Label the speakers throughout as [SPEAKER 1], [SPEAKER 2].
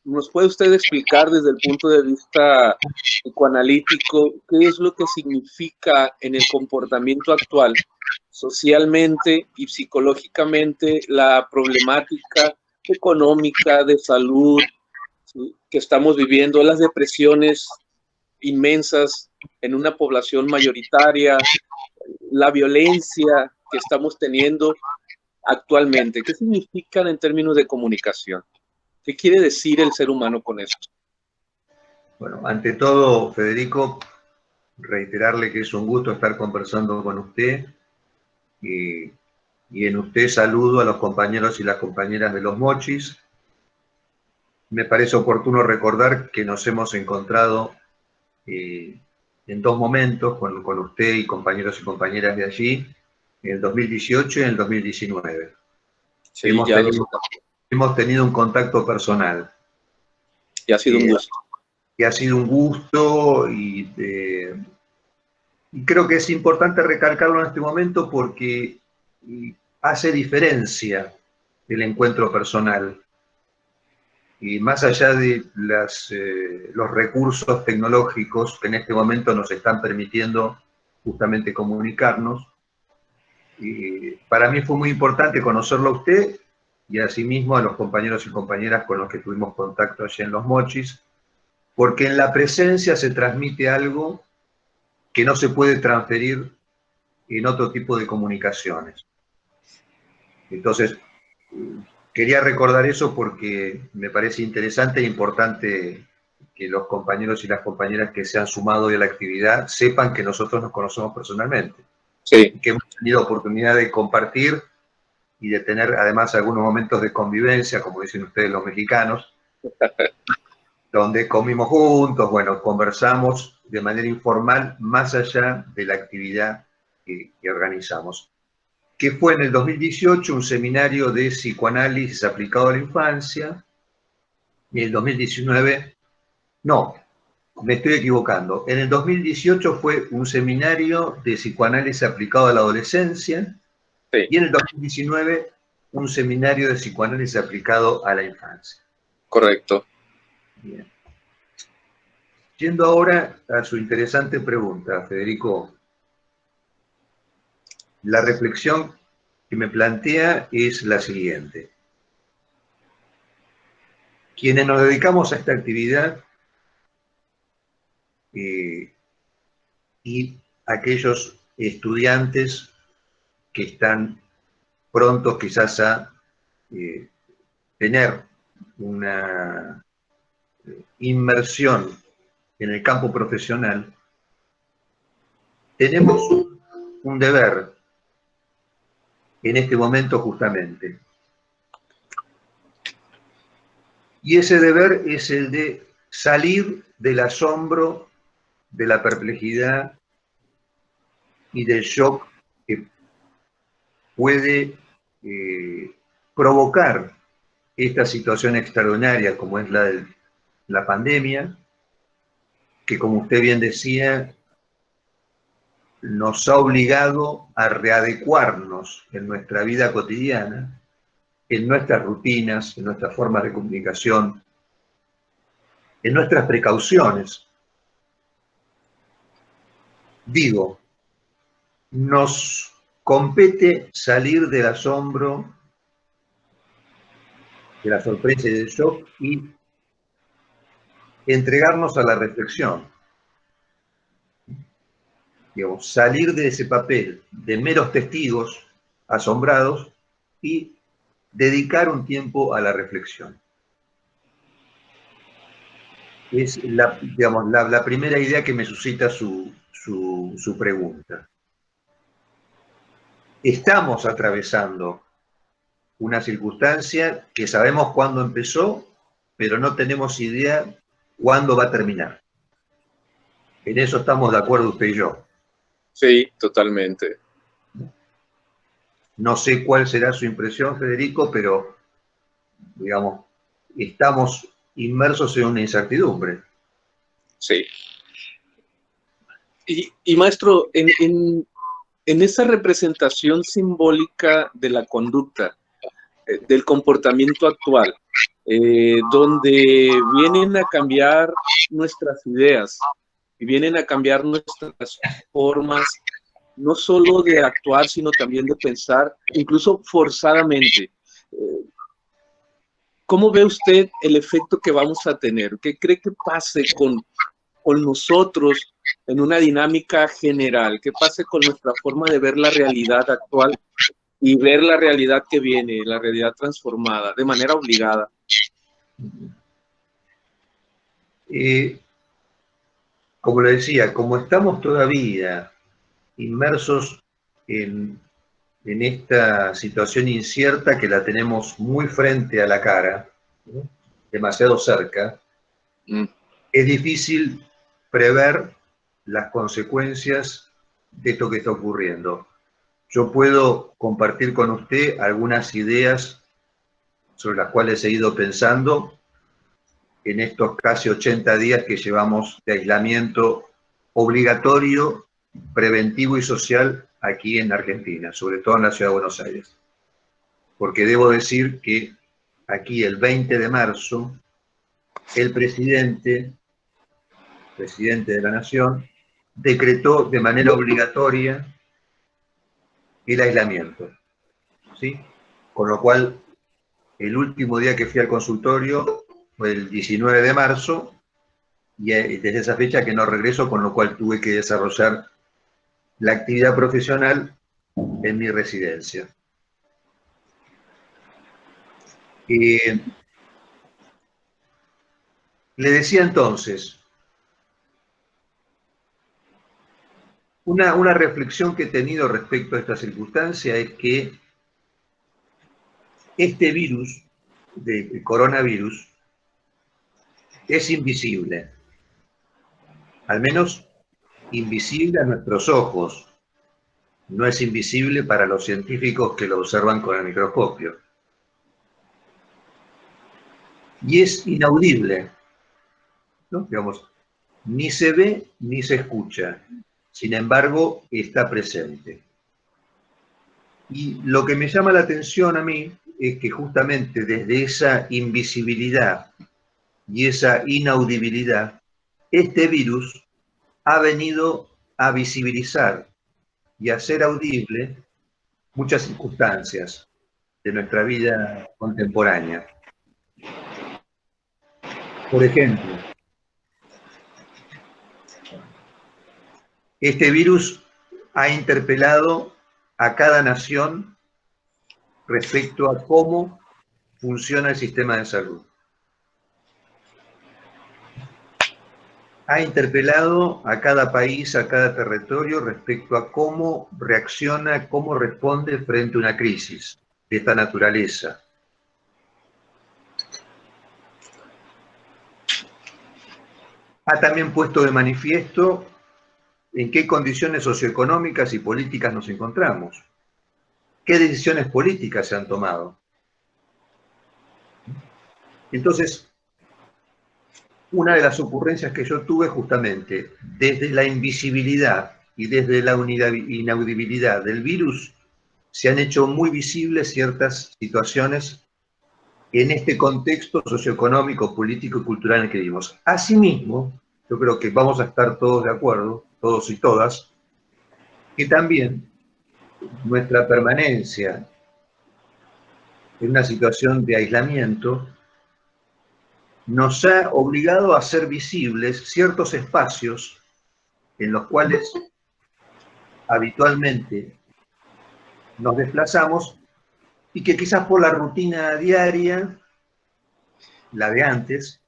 [SPEAKER 1] ¿nos puede usted explicar desde el punto de vista psicoanalítico qué es lo que significa en el comportamiento actual, socialmente y psicológicamente, la problemática económica, de salud, ¿sí?, que estamos viviendo, las depresiones inmensas en una población mayoritaria, la violencia que estamos teniendo actualmente? ¿Qué significan en términos de comunicación? ¿Qué quiere decir el ser humano con esto?
[SPEAKER 2] Bueno, ante todo, Federico, reiterarle que es un gusto estar conversando con usted y en usted saludo a los compañeros y las compañeras de los Mochis. Me parece oportuno recordar que nos hemos encontrado en dos momentos con usted y compañeros y compañeras de allí, en el 2018 y en el 2019.
[SPEAKER 1] Sí,
[SPEAKER 2] hemos tenido un contacto personal.
[SPEAKER 1] Y ha sido un gusto.
[SPEAKER 2] Que ha sido un gusto y creo que es importante recalcarlo en este momento porque hace diferencia el encuentro personal. Y más allá de los recursos tecnológicos que en este momento nos están permitiendo justamente comunicarnos, para mí fue muy importante conocerlo a usted y asimismo a los compañeros y compañeras con los que tuvimos contacto allí en Los Mochis, porque en la presencia se transmite algo que no se puede transferir en otro tipo de comunicaciones. Entonces, quería recordar eso porque me parece interesante e importante que los compañeros y las compañeras que se han sumado hoy a la actividad sepan que nosotros nos conocemos personalmente.
[SPEAKER 1] Sí.
[SPEAKER 2] Que hemos tenido oportunidad de compartir y de tener además algunos momentos de convivencia, como dicen ustedes los mexicanos, donde comimos juntos, bueno, conversamos de manera informal, más allá de la actividad que organizamos. Que fue en el 2018 un seminario de psicoanálisis aplicado a la infancia, y en el 2019, no, me estoy equivocando, en el 2018 fue un seminario de psicoanálisis aplicado a la adolescencia, sí, y en el 2019 un seminario de psicoanálisis aplicado a la infancia.
[SPEAKER 1] Correcto.
[SPEAKER 2] Bien. Yendo ahora a su interesante pregunta, Federico, la reflexión que me plantea es la siguiente. Quienes nos dedicamos a esta actividad y aquellos estudiantes que están prontos quizás a tener una inmersión en el campo profesional, tenemos un deber en este momento justamente. Y ese deber es el de salir del asombro, de la perplejidad y del shock que puede provocar esta situación extraordinaria como es la de la pandemia, que como usted bien decía, nos ha obligado a readecuarnos en nuestra vida cotidiana, en nuestras rutinas, en nuestras formas de comunicación, en nuestras precauciones. Digo, nos compete salir del asombro, de la sorpresa y del shock y entregarnos a la reflexión. Digamos, salir de ese papel de meros testigos asombrados y dedicar un tiempo a la reflexión. Es la primera idea que me suscita su pregunta. Estamos atravesando una circunstancia que sabemos cuándo empezó, pero no tenemos idea cuándo va a terminar. En eso estamos de acuerdo usted y yo.
[SPEAKER 1] Sí, totalmente.
[SPEAKER 2] No sé cuál será su impresión, Federico, pero, digamos, estamos inmersos en una incertidumbre.
[SPEAKER 1] Sí. Y maestro, en esa representación simbólica de la conducta, del comportamiento actual, donde vienen a cambiar nuestras ideas y vienen a cambiar nuestras formas, no solo de actuar, sino también de pensar, incluso forzadamente. ¿Cómo ve usted el efecto que vamos a tener? ¿Qué cree que pase con nosotros en una dinámica general? ¿Qué pase con nuestra forma de ver la realidad actual y ver la realidad que viene, la realidad transformada, de manera obligada?
[SPEAKER 2] Como le decía, como estamos todavía inmersos en esta situación incierta que la tenemos muy frente a la cara, ¿no? Demasiado cerca, es difícil prever las consecuencias de esto que está ocurriendo. Yo puedo compartir con usted algunas ideas sobre las cuales he ido pensando en estos casi 80 días que llevamos de aislamiento obligatorio, preventivo y social aquí en Argentina, sobre todo en la ciudad de Buenos Aires. Porque debo decir que aquí el 20 de marzo, el presidente de la Nación, decretó de manera obligatoria el aislamiento, ¿sí? Con lo cual, el último día que fui al consultorio fue el 19 de marzo, y desde esa fecha que no regreso, con lo cual tuve que desarrollar la actividad profesional en mi residencia. Le decía entonces, una reflexión que he tenido respecto a esta circunstancia es que este virus, el coronavirus, es invisible, al menos invisible a nuestros ojos, no es invisible para los científicos que lo observan con el microscopio. Y es inaudible, ¿no? Digamos, ni se ve ni se escucha, sin embargo, está presente. Y lo que me llama la atención a mí es que justamente desde esa invisibilidad y esa inaudibilidad, este virus ha venido a visibilizar y a hacer audible muchas circunstancias de nuestra vida contemporánea. Por ejemplo, este virus ha interpelado a cada nación respecto a cómo funciona el sistema de salud. Ha interpelado a cada país, a cada territorio respecto a cómo reacciona, cómo responde frente a una crisis de esta naturaleza. Ha también puesto de manifiesto en qué condiciones socioeconómicas y políticas nos encontramos, qué decisiones políticas se han tomado. Entonces, una de las ocurrencias que yo tuve justamente desde la invisibilidad y desde la inaudibilidad del virus, se han hecho muy visibles ciertas situaciones en este contexto socioeconómico, político y cultural en el que vivimos. Asimismo, yo creo que vamos a estar todos de acuerdo, todos y todas, que también nuestra permanencia en una situación de aislamiento nos ha obligado a hacer visibles ciertos espacios en los cuales habitualmente nos desplazamos y que quizás por la rutina diaria, la de antes,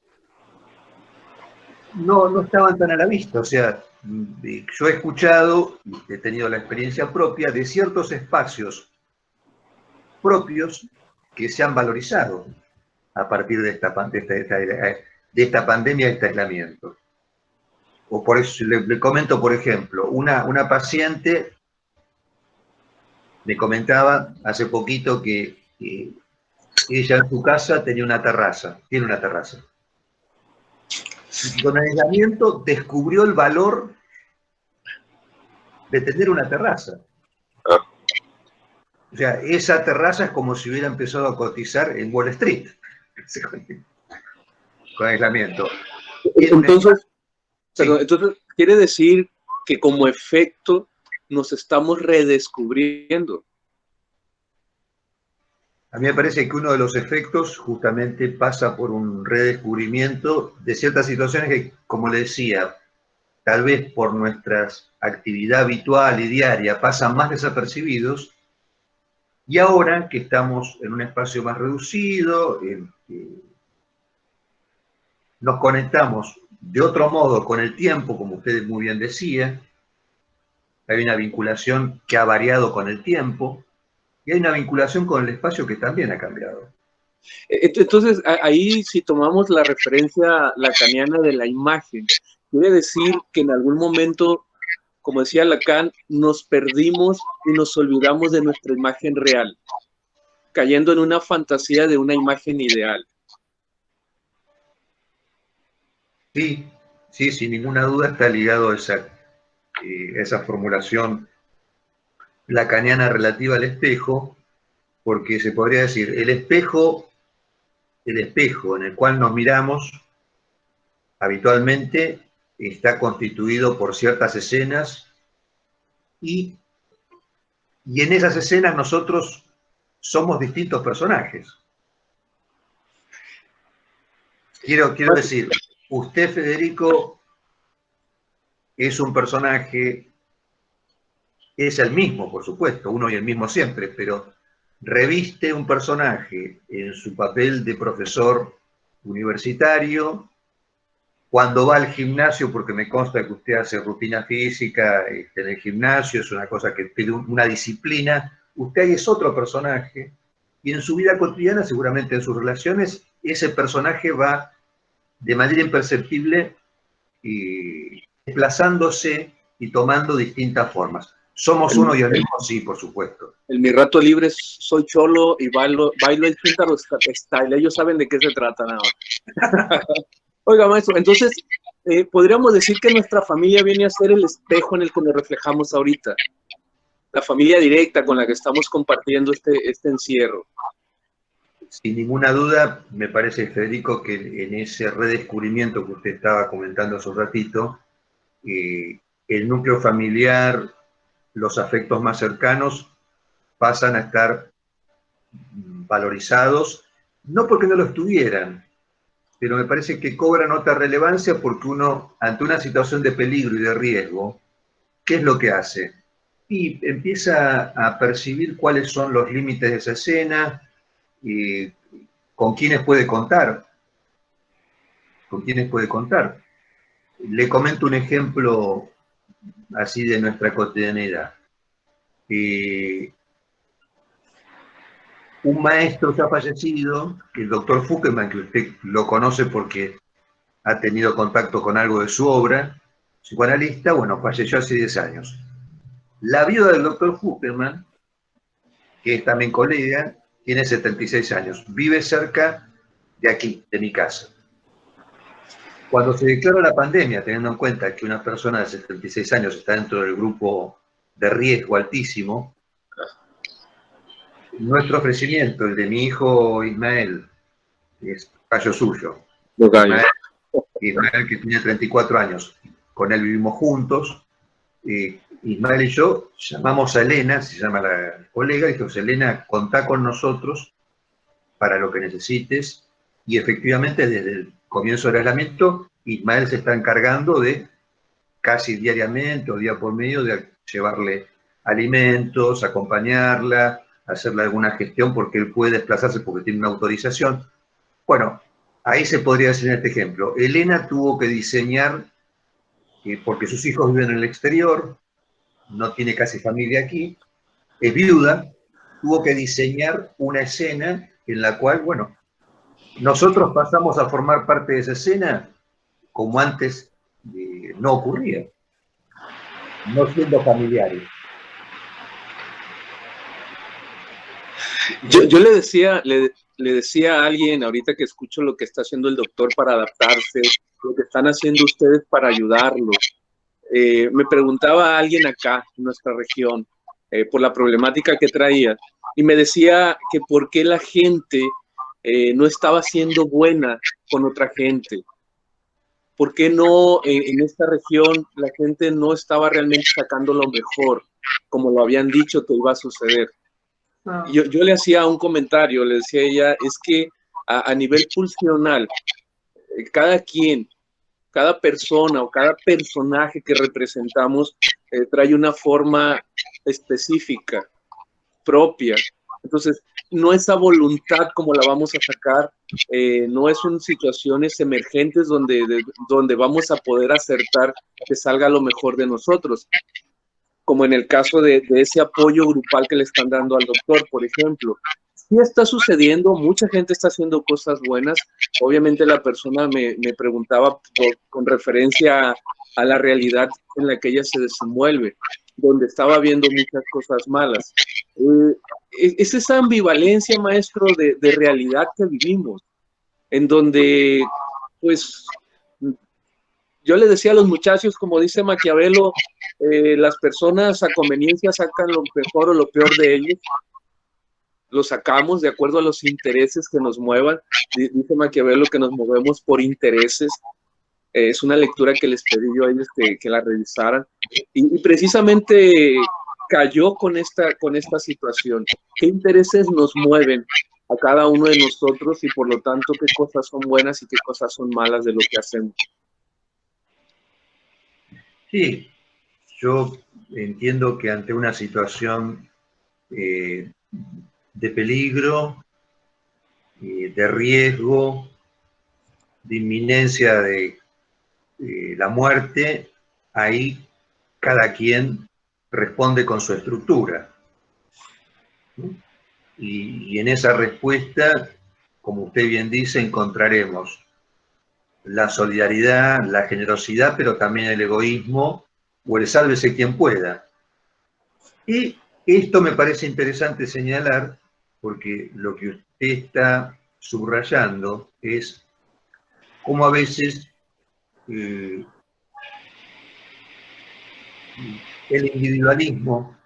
[SPEAKER 2] no estaban tan a la vista. O sea, yo he escuchado, he tenido la experiencia propia de ciertos espacios propios que se han valorizado a partir de esta pandemia, de este aislamiento. O por eso le comento, por ejemplo, una paciente me comentaba hace poquito que ella en su casa tenía una terraza, tiene una terraza. Y con el aislamiento descubrió el valor de tener una terraza. O sea, esa terraza es como si hubiera empezado a cotizar en Wall Street. con aislamiento.
[SPEAKER 1] Entonces,
[SPEAKER 2] Sí.
[SPEAKER 1] perdón, entonces, quiere decir que como efecto nos estamos redescubriendo.
[SPEAKER 2] A mí me parece que uno de los efectos justamente pasa por un redescubrimiento de ciertas situaciones que, como le decía, tal vez por nuestra actividad habitual y diaria pasan más desapercibidos, y ahora que estamos en un espacio más reducido, en que nos conectamos de otro modo con el tiempo, como usted muy bien decía, hay una vinculación que ha variado con el tiempo, y hay una vinculación con el espacio que también ha cambiado.
[SPEAKER 1] Entonces, ahí si tomamos la referencia lacaniana de la imagen, quiere decir que en algún momento, como decía Lacan, nos perdimos y nos olvidamos de nuestra imagen real, cayendo en una fantasía de una imagen ideal.
[SPEAKER 2] Sí, sí, sin ninguna duda está ligado a esa formulación lacaniana relativa al espejo, porque se podría decir, el espejo en el cual nos miramos habitualmente está constituido por ciertas escenas y en esas escenas nosotros somos distintos personajes. Quiero decir, usted, Federico, es un personaje, es el mismo, por supuesto, uno y el mismo siempre, pero reviste un personaje en su papel de profesor universitario, cuando va al gimnasio, porque me consta que usted hace rutina física en el gimnasio, es una cosa que pide una disciplina, usted ahí es otro personaje, y en su vida cotidiana, seguramente en sus relaciones, ese personaje va de manera imperceptible y desplazándose y tomando distintas formas. ¿Somos uno y el mismo? Sí, por supuesto.
[SPEAKER 1] En mi rato libre soy cholo y bailo el Chuntaro Style. Ellos saben de qué se trata nada más. Oiga, maestro, entonces, podríamos decir que nuestra familia viene a ser el espejo en el que nos reflejamos ahorita. La familia directa con la que estamos compartiendo este encierro.
[SPEAKER 2] Sin ninguna duda, me parece, Federico, que en ese redescubrimiento que usted estaba comentando hace un ratito, el núcleo familiar, los afectos más cercanos pasan a estar valorizados, no porque no lo estuvieran, pero me parece que cobran otra relevancia porque uno, ante una situación de peligro y de riesgo, ¿qué es lo que hace? Y empieza a percibir cuáles son los límites de esa escena, y con quiénes puede contar, Le comento un ejemplo así de nuestra cotidianidad. Un maestro ya fallecido, el doctor Fuckelman, que usted lo conoce porque ha tenido contacto con algo de su obra, psicoanalista, bueno, falleció hace 10 años. La viuda del doctor Fuckelman, que es también colega, tiene 76 años, vive cerca de aquí, de mi casa. Cuando se declaró la pandemia, teniendo en cuenta que una persona de 76 años está dentro del grupo de riesgo altísimo, nuestro ofrecimiento, el de mi hijo Ismael, que es gallo suyo, Ismael que tiene 34 años, con él vivimos juntos, Ismael y yo llamamos a Elena, se llama la colega, y dijimos, Elena, contá con nosotros para lo que necesites, y efectivamente desde el comienzo del aislamiento, Ismael se está encargando de casi diariamente o día por medio de llevarle alimentos, acompañarla, hacerle alguna gestión porque él puede desplazarse porque tiene una autorización. Bueno, ahí se podría decir en este ejemplo. Elena tuvo que diseñar, porque sus hijos viven en el exterior, no tiene casi familia aquí, es viuda, tuvo que diseñar una escena en la cual, bueno, nosotros pasamos a formar parte de esa escena como antes no ocurría, no siendo familiares.
[SPEAKER 1] Yo le decía a alguien ahorita que escucho lo que está haciendo el doctor para adaptarse, lo que están haciendo ustedes para ayudarlo. Me preguntaba a alguien acá en nuestra región por la problemática que traía y me decía que por qué la gente no estaba siendo buena con otra gente? ¿Por qué no en esta región la gente no estaba realmente sacando lo mejor, como lo habían dicho que iba a suceder? Yo le hacía un comentario, le decía a ella, es que a nivel funcional, cada quien, cada persona o cada personaje que representamos trae una forma específica, propia. Entonces, no esa voluntad como la vamos a sacar, no es en situaciones emergentes donde vamos a poder acertar que salga lo mejor de nosotros, como en el caso de ese apoyo grupal que le están dando al doctor, por ejemplo. Sí está sucediendo, mucha gente está haciendo cosas buenas. Obviamente la persona me preguntaba con referencia a la realidad en la que ella se desenvuelve, donde estaba viendo muchas cosas malas. Es esa ambivalencia, maestro, de realidad que vivimos, en donde, pues, yo le decía a los muchachos, como dice Maquiavelo, las personas a conveniencia sacan lo mejor o lo peor de ellos, lo sacamos de acuerdo a los intereses que nos muevan. Dice Maquiavelo que nos movemos por intereses. Es una lectura que les pedí yo a ellos que la revisaran. Y precisamente cayó con esta situación. ¿Qué intereses nos mueven a cada uno de nosotros y por lo tanto qué cosas son buenas y qué cosas son malas de lo que hacemos?
[SPEAKER 2] Sí, yo entiendo que ante una situación de peligro, de riesgo, de inminencia de la muerte, ahí cada quien responde con su estructura, ¿no? Y en esa respuesta, como usted bien dice, encontraremos la solidaridad, la generosidad, pero también el egoísmo o el sálvese quien pueda. Y esto me parece interesante señalar, porque lo que usted está subrayando es cómo a veces el individualismo,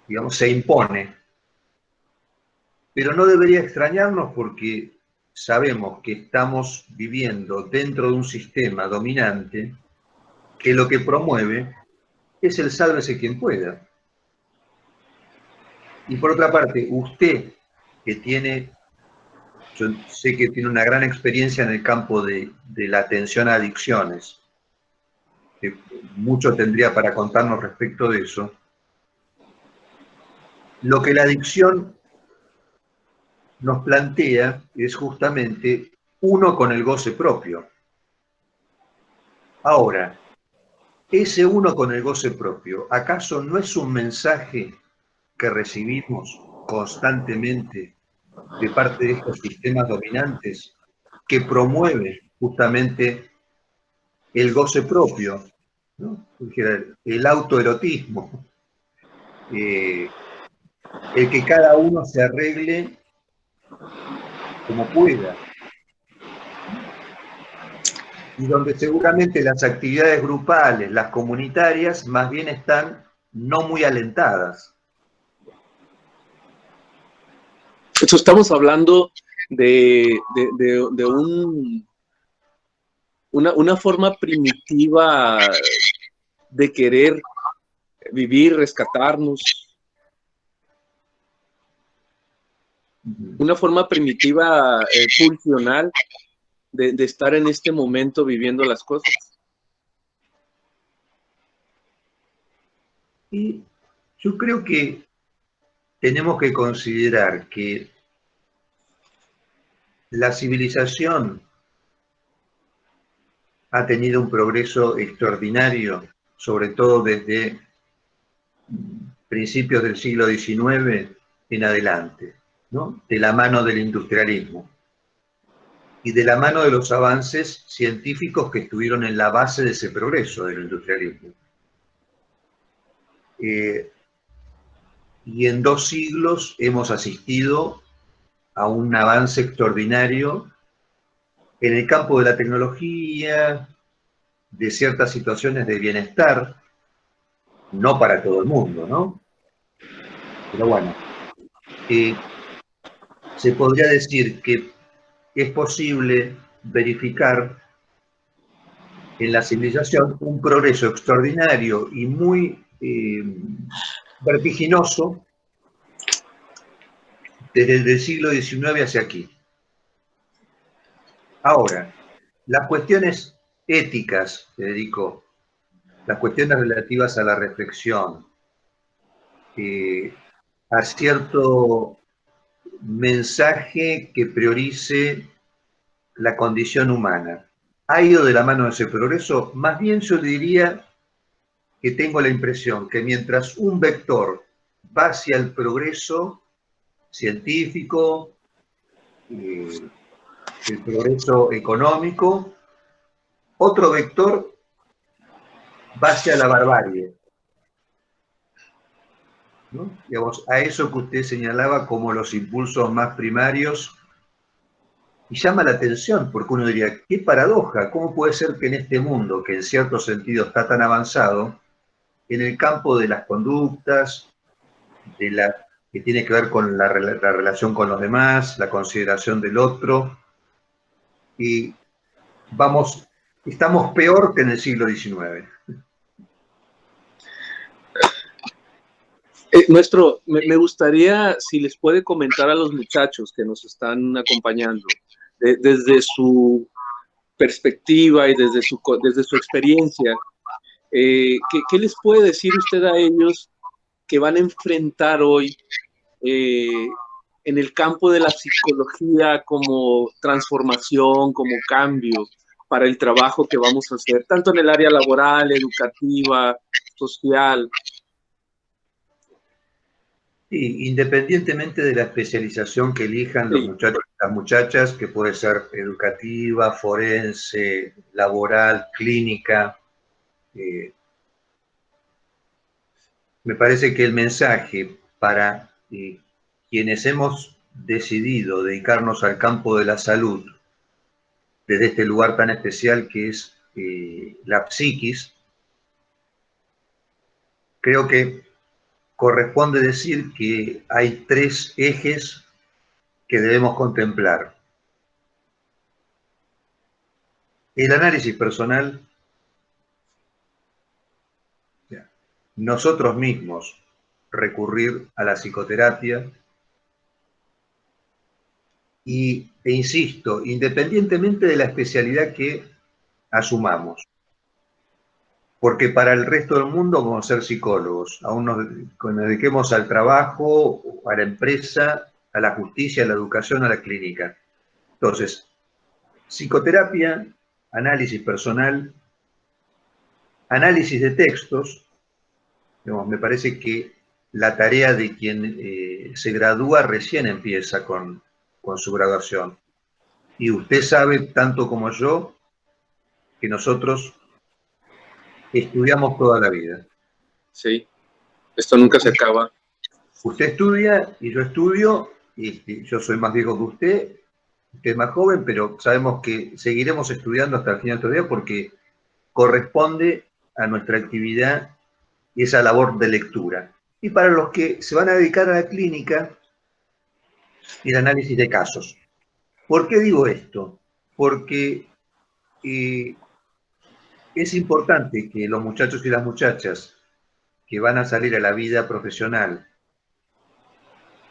[SPEAKER 2] digamos, se impone, pero no debería extrañarnos porque sabemos que estamos viviendo dentro de un sistema dominante que lo que promueve es el sálvese quien pueda. Y por otra parte, usted que tiene, yo sé que tiene una gran experiencia en el campo de la atención a adicciones, que mucho tendría para contarnos respecto de eso. Lo que la adicción nos plantea es justamente uno con el goce propio. Ahora, ese uno con el goce propio, ¿acaso no es un mensaje que recibimos constantemente de parte de estos sistemas dominantes que promueven justamente el goce propio, ¿no? El autoerotismo, el que cada uno se arregle como pueda, y donde seguramente las actividades grupales, las comunitarias, más bien están no muy alentadas.
[SPEAKER 1] Entonces estamos hablando de una forma primitiva de querer vivir, rescatarnos, una forma primitiva, funcional, de estar en este momento viviendo las cosas.
[SPEAKER 2] Y yo creo que tenemos que considerar que la civilización ha tenido un progreso extraordinario, sobre todo desde principios del siglo XIX en adelante, ¿no? De la mano del industrialismo y de la mano de los avances científicos que estuvieron en la base de ese progreso del industrialismo. Y en 2 siglos hemos asistido a un avance extraordinario en el campo de la tecnología, de ciertas situaciones de bienestar, no para todo el mundo, ¿no? Pero bueno, se podría decir que es posible verificar en la civilización un progreso extraordinario y muy vertiginoso desde el siglo XIX hacia aquí. Ahora, las cuestiones éticas, Federico, las cuestiones relativas a la reflexión, a cierto mensaje que priorice la condición humana, ¿ha ido de la mano de ese progreso? Más bien yo diría que tengo la impresión que mientras un vector va hacia el progreso científico, el progreso económico, otro vector va hacia la barbarie, ¿no? Digamos, a eso que usted señalaba como los impulsos más primarios, y llama la atención, porque uno diría, qué paradoja, ¿cómo puede ser que en este mundo, que en cierto sentido está tan avanzado, en el campo de las conductas, de la que tiene que ver con la relación con los demás, la consideración del otro, y estamos peor que en el siglo XIX?
[SPEAKER 1] Me gustaría, si les puede comentar a los muchachos que nos están acompañando, desde su perspectiva y desde su experiencia, ¿qué les puede decir usted a ellos que van a enfrentar hoy en el campo de la psicología como transformación, como cambio para el trabajo que vamos a hacer, tanto en el área laboral, educativa, social?
[SPEAKER 2] Sí, independientemente de la especialización que elijan los muchachos y las muchachas, que puede ser educativa, forense, laboral, clínica, me parece que el mensaje para quienes hemos decidido dedicarnos al campo de la salud, desde este lugar tan especial que es la psiquis, creo que corresponde decir que hay tres ejes que debemos contemplar. El análisis personal, nosotros mismos recurrir a la psicoterapia e insisto, independientemente de la especialidad que asumamos, porque para el resto del mundo vamos a ser psicólogos, aún nos dediquemos al trabajo, a la empresa, a la justicia, a la educación, a la clínica. Entonces, psicoterapia, análisis personal, análisis de textos. Digamos, me parece que la tarea de quien se gradúa recién empieza con su graduación. Y usted sabe, tanto como yo, que nosotros estudiamos toda la vida.
[SPEAKER 1] Sí, esto nunca se acaba.
[SPEAKER 2] Usted estudia y yo estudio, y yo soy más viejo que usted es más joven, pero sabemos que seguiremos estudiando hasta el final de nuestro día porque corresponde a nuestra actividad y esa labor de lectura. Y para los que se van a dedicar a la clínica, el análisis de casos. ¿Por qué digo esto? Porque es importante que los muchachos y las muchachas que van a salir a la vida profesional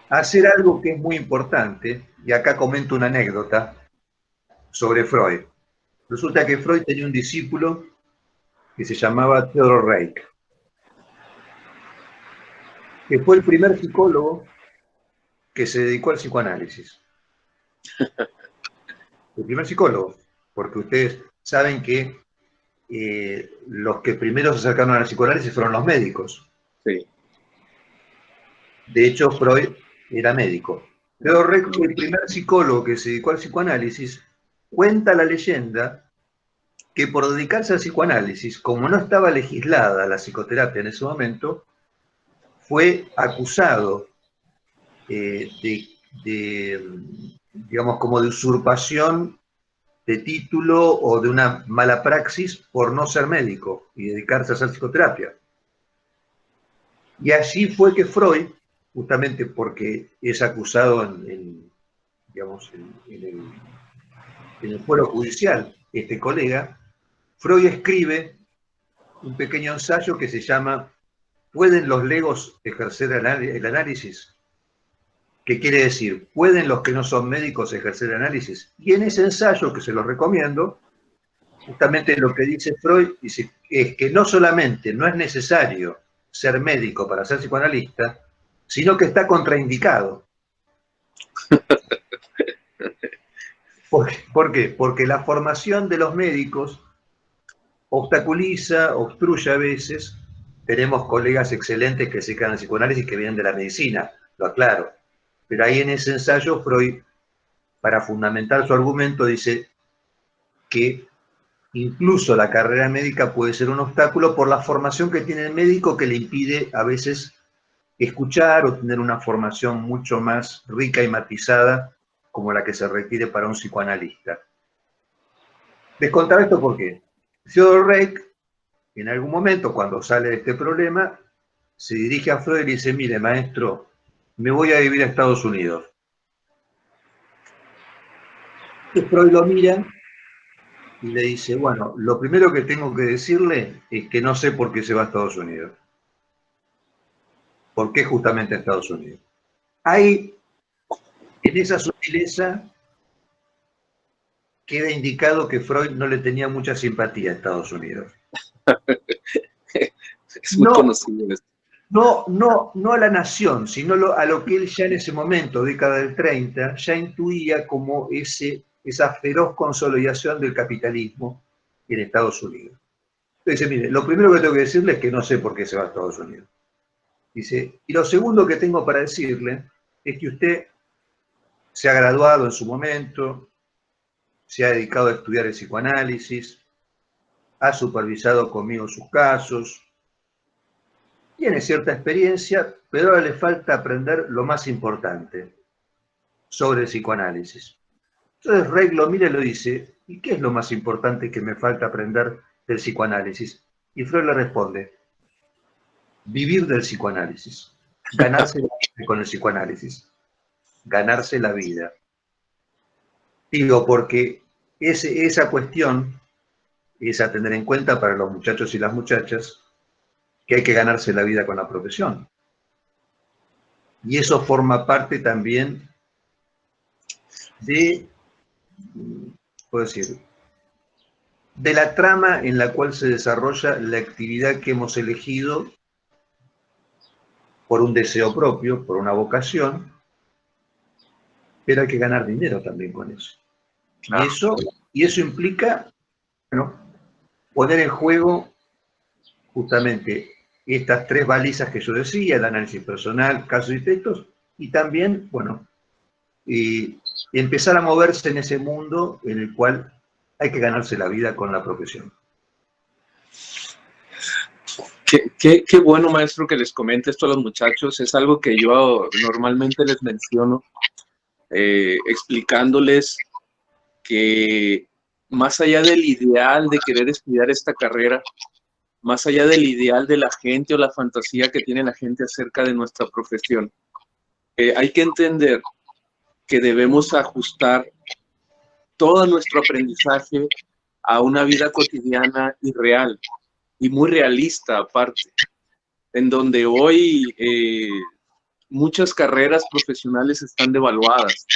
[SPEAKER 2] hacer algo que es muy importante, y acá comento una anécdota sobre Freud. Resulta que Freud tenía un discípulo que se llamaba Theodor Reik, que fue el primer psicólogo que se dedicó al psicoanálisis. El primer psicólogo, porque ustedes saben que los que primero se acercaron al psicoanálisis fueron los médicos.
[SPEAKER 1] Sí.
[SPEAKER 2] De hecho, Freud era médico. Theodor Reik fue el primer psicólogo que se dedicó al psicoanálisis. Cuenta la leyenda que por dedicarse al psicoanálisis, como no estaba legislada la psicoterapia en ese momento, fue acusado digamos, como de usurpación de título o de una mala praxis por no ser médico y dedicarse a hacer psicoterapia. Y allí fue que Freud, justamente porque es acusado en digamos, en el fuero judicial, este colega, Freud escribe un pequeño ensayo que se llama ¿Pueden los legos ejercer el análisis? ¿Qué quiere decir? ¿Pueden los que no son médicos ejercer análisis? Y en ese ensayo, que se los recomiendo, justamente lo que dice Freud dice, es que no solamente no es necesario ser médico para ser psicoanalista, sino que está contraindicado. ¿Por qué? Porque la formación de los médicos obstaculiza, obstruye a veces. Tenemos colegas excelentes que se quedan en psicoanálisis que vienen de la medicina, lo aclaro. Pero ahí en ese ensayo Freud, para fundamentar su argumento, dice que incluso la carrera médica puede ser un obstáculo por la formación que tiene el médico que le impide a veces escuchar o tener una formación mucho más rica y matizada como la que se requiere para un psicoanalista. Les contaba esto porque Theodor Reik, en algún momento, cuando sale de este problema, se dirige a Freud y le dice, mire, maestro, me voy a vivir a Estados Unidos. Y Freud lo mira y le dice, bueno, lo primero que tengo que decirle es que no sé por qué se va a Estados Unidos. ¿Por qué justamente a Estados Unidos? Ahí, en esa sutileza, queda indicado que Freud no le tenía mucha simpatía a Estados Unidos.
[SPEAKER 1] Es muy conocido esto.
[SPEAKER 2] No a la nación, sino a lo que él ya en ese momento, década del 30, ya intuía como esa feroz consolidación del capitalismo en Estados Unidos. Entonces dice, mire, lo primero que tengo que decirle es que no sé por qué se va a Estados Unidos. Dice, y lo segundo que tengo para decirle es que usted se ha graduado en su momento, se ha dedicado a estudiar el psicoanálisis, ha supervisado conmigo sus casos, tiene cierta experiencia, pero ahora le falta aprender lo más importante sobre el psicoanálisis. Entonces Reik lo mira y lo dice, ¿y qué es lo más importante que me falta aprender del psicoanálisis? Y Freud le responde, vivir del psicoanálisis, ganarse la vida con el psicoanálisis, ganarse la vida. Digo, porque esa cuestión es a tener en cuenta para los muchachos y las muchachas, que hay que ganarse la vida con la profesión. Y eso forma parte también de, puedo decir, de la trama en la cual se desarrolla la actividad que hemos elegido por un deseo propio, por una vocación, pero hay que ganar dinero también con eso. Claro. Y eso implica, bueno, poner en juego justamente estas tres balizas que yo decía, el análisis personal, casos y textos, y también, bueno, empezar a moverse en ese mundo en el cual hay que ganarse la vida con la profesión.
[SPEAKER 1] Qué bueno, maestro, que les comente esto a los muchachos. Es algo que yo normalmente les menciono, explicándoles que más allá del ideal de querer estudiar esta carrera, más allá del ideal de la gente o la fantasía que tiene la gente acerca de nuestra profesión, hay que entender que debemos ajustar todo nuestro aprendizaje a una vida cotidiana y real, y muy realista aparte, en donde hoy muchas carreras profesionales están devaluadas.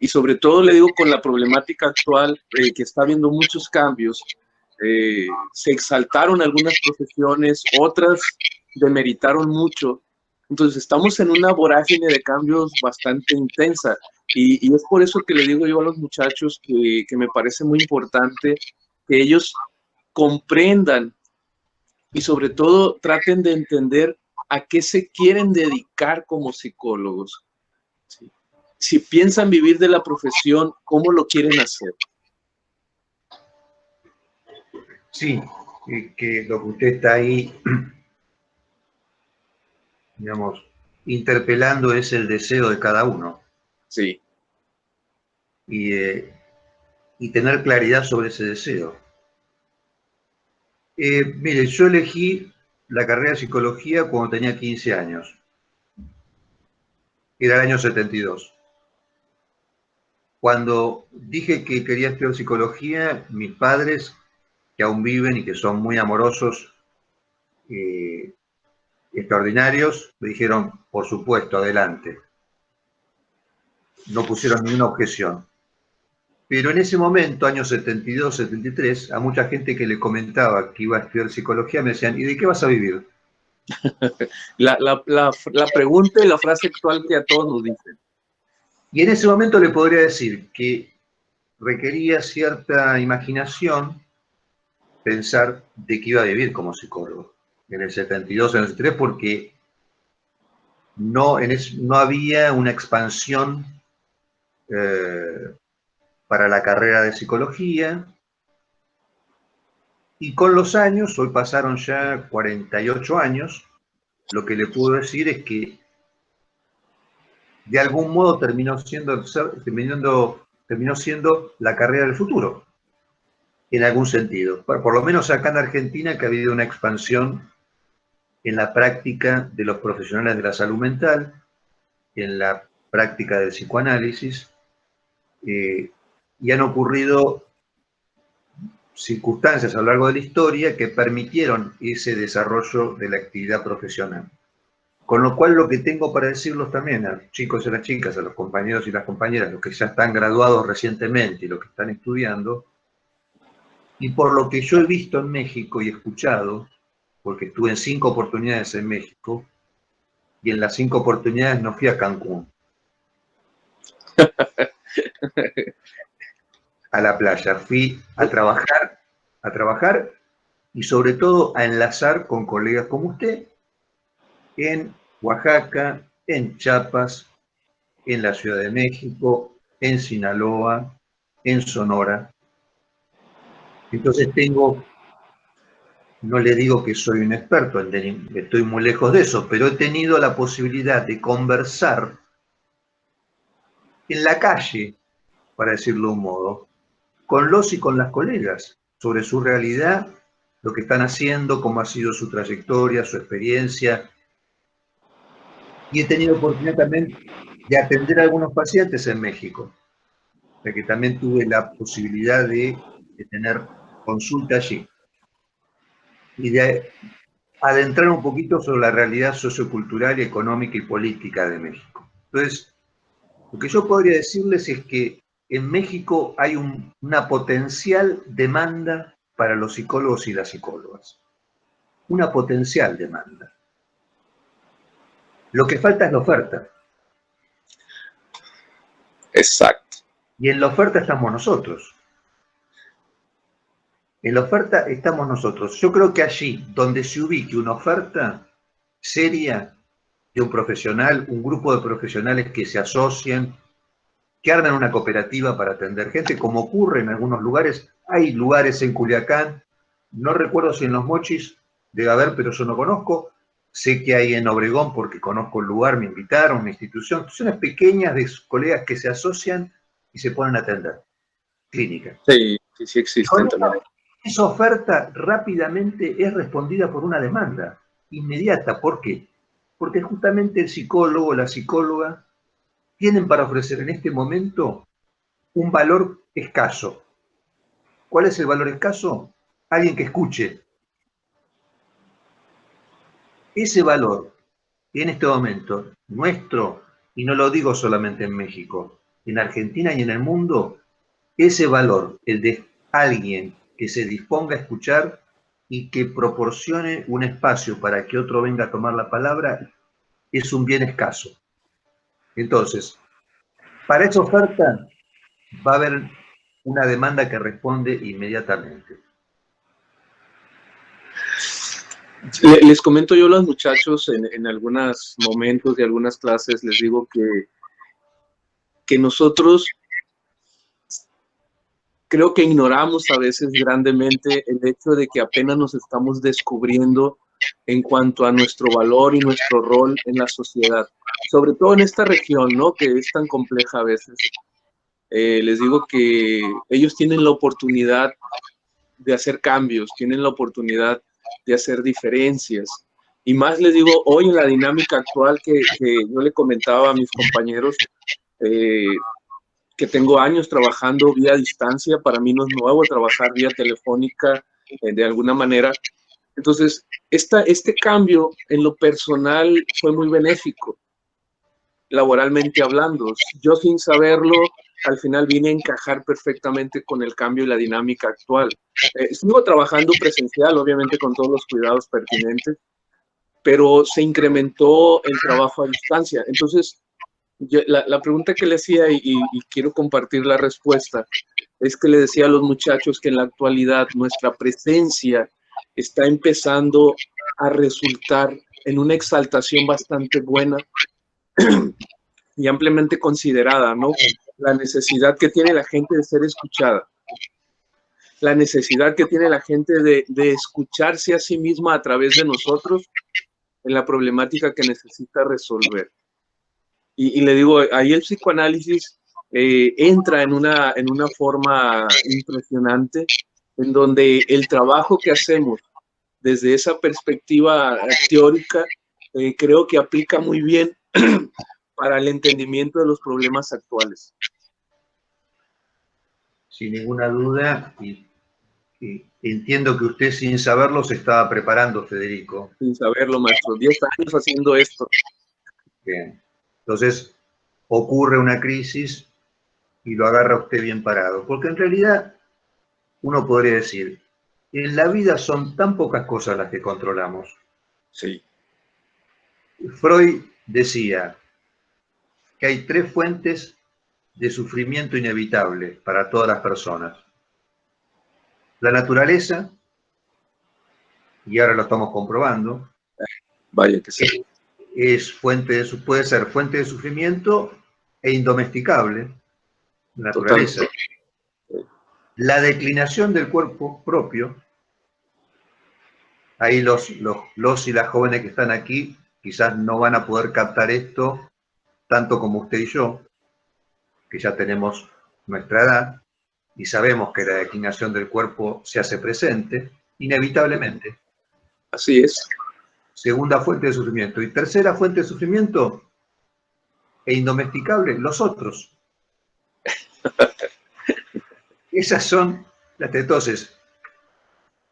[SPEAKER 1] Y sobre todo, le digo, con la problemática actual, que está habiendo muchos cambios, se exaltaron algunas profesiones, otras demeritaron mucho. Entonces estamos en una vorágine de cambios bastante intensa, y es por eso que le digo yo a los muchachos que me parece muy importante que ellos comprendan y sobre todo traten de entender a qué se quieren dedicar como psicólogos. ¿Sí? Si piensan vivir de la profesión, ¿cómo lo quieren hacer?
[SPEAKER 2] Sí, que lo que usted está ahí, digamos, interpelando es el deseo de cada uno.
[SPEAKER 1] Sí.
[SPEAKER 2] Y tener claridad sobre ese deseo. Mire, yo elegí la carrera de psicología cuando tenía 15 años. Era el año 72. Cuando dije que quería estudiar psicología, mis padres, que aún viven y que son muy amorosos, extraordinarios, me dijeron, por supuesto, adelante. No pusieron ninguna objeción. Pero en ese momento, años 72, 73, a mucha gente que le comentaba que iba a estudiar psicología me decían, ¿y de qué vas a vivir?
[SPEAKER 1] La pregunta y la frase actual que a todos nos dicen.
[SPEAKER 2] Y en ese momento le podría decir que requería cierta imaginación pensar de que iba a vivir como psicólogo en el 72, en el 73, porque no había una expansión para la carrera de psicología. Y con los años, hoy pasaron ya 48 años, lo que le puedo decir es que de algún modo terminó siendo la carrera del futuro, en algún sentido. Por lo menos acá en Argentina, que ha habido una expansión en la práctica de los profesionales de la salud mental, en la práctica del psicoanálisis, y han ocurrido circunstancias a lo largo de la historia que permitieron ese desarrollo de la actividad profesional. Con lo cual, lo que tengo para decirlos también a los chicos y a las chicas, a los compañeros y las compañeras, los que ya están graduados recientemente y los que están estudiando, y por lo que yo he visto en México y escuchado, porque estuve en 5 oportunidades en México, y en las 5 oportunidades no fui a Cancún, a la playa, fui a trabajar y sobre todo a enlazar con colegas como usted en Oaxaca, en Chiapas, en la Ciudad de México, en Sinaloa, en Sonora. Entonces no le digo que soy un experto, estoy muy lejos de eso, pero he tenido la posibilidad de conversar en la calle, para decirlo de un modo, con los y con las colegas sobre su realidad, lo que están haciendo, cómo ha sido su trayectoria, su experiencia. Y he tenido oportunidad también de atender a algunos pacientes en México, de que también tuve la posibilidad de tener consulta allí y de adentrar un poquito sobre la realidad sociocultural, económica y política de México. Entonces, lo que yo podría decirles es que en México hay una potencial demanda para los psicólogos y las psicólogas. Una potencial demanda. Lo que falta es la oferta.
[SPEAKER 1] Exacto.
[SPEAKER 2] Y en la oferta estamos nosotros. En la oferta estamos nosotros. Yo creo que allí, donde se ubique una oferta seria de un profesional, un grupo de profesionales que se asocian, que arman una cooperativa para atender gente, como ocurre en algunos lugares. Hay lugares en Culiacán, no recuerdo si en Los Mochis debe haber, pero yo no conozco. Sé que hay en Obregón porque conozco el lugar, me invitaron, una instituciones pequeñas de colegas que se asocian y se ponen a atender. Clínica.
[SPEAKER 1] Sí, sí existen también.
[SPEAKER 2] Esa oferta rápidamente es respondida por una demanda inmediata. ¿Por qué? Porque justamente el psicólogo o la psicóloga tienen para ofrecer en este momento un valor escaso. ¿Cuál es el valor escaso? Alguien que escuche. Ese valor, en este momento, nuestro, y no lo digo solamente en México, en Argentina y en el mundo, ese valor, el de alguien que se disponga a escuchar y que proporcione un espacio para que otro venga a tomar la palabra, es un bien escaso. Entonces, para esa oferta va a haber una demanda que responde inmediatamente.
[SPEAKER 1] Les comento yo a los muchachos en algunos momentos de algunas clases, les digo que nosotros creo que ignoramos a veces grandemente el hecho de que apenas nos estamos descubriendo en cuanto a nuestro valor y nuestro rol en la sociedad, sobre todo en esta región, ¿no? Que es tan compleja a veces. Les digo que ellos tienen la oportunidad de hacer cambios, tienen la oportunidad de hacer diferencias. Y más les digo, hoy en la dinámica actual que yo le comentaba a mis compañeros, que tengo años trabajando vía distancia. Para mí no es nuevo trabajar vía telefónica de alguna manera. Entonces, este cambio en lo personal fue muy benéfico, laboralmente hablando. Yo sin saberlo, al final vine a encajar perfectamente con el cambio y la dinámica actual. Sigo trabajando presencial, obviamente con todos los cuidados pertinentes, pero se incrementó el trabajo a distancia. Entonces, la pregunta que le hacía, y quiero compartir la respuesta, es que le decía a los muchachos que en la actualidad nuestra presencia está empezando a resultar en una exaltación bastante buena y ampliamente considerada, ¿no? La necesidad que tiene la gente de ser escuchada, la necesidad que tiene la gente de escucharse a sí misma a través de nosotros en la problemática que necesita resolver. Y le digo, ahí el psicoanálisis entra en una forma impresionante, en donde el trabajo que hacemos desde esa perspectiva teórica creo que aplica muy bien para el entendimiento de los problemas actuales.
[SPEAKER 2] Sin ninguna duda, y entiendo que usted sin saberlo se estaba preparando, Federico.
[SPEAKER 1] Sin saberlo, maestro. 10 años haciendo esto.
[SPEAKER 2] Bien. Entonces, ocurre una crisis y lo agarra usted bien parado. Porque en realidad, uno podría decir, en la vida son tan pocas cosas las que controlamos.
[SPEAKER 1] Sí.
[SPEAKER 2] Freud decía que hay 3 fuentes de sufrimiento inevitable para todas las personas. La naturaleza, y ahora lo estamos comprobando,
[SPEAKER 1] Vaya que sí.
[SPEAKER 2] Puede ser fuente de sufrimiento e indomesticable, la naturaleza.
[SPEAKER 1] Totalmente.
[SPEAKER 2] La declinación del cuerpo propio, ahí los y las jóvenes que están aquí quizás no van a poder captar esto tanto como usted y yo, que ya tenemos nuestra edad y sabemos que la declinación del cuerpo se hace presente, inevitablemente.
[SPEAKER 1] Así es.
[SPEAKER 2] Segunda fuente de sufrimiento. Y tercera fuente de sufrimiento e indomesticable, los otros. Esas son las. Entonces,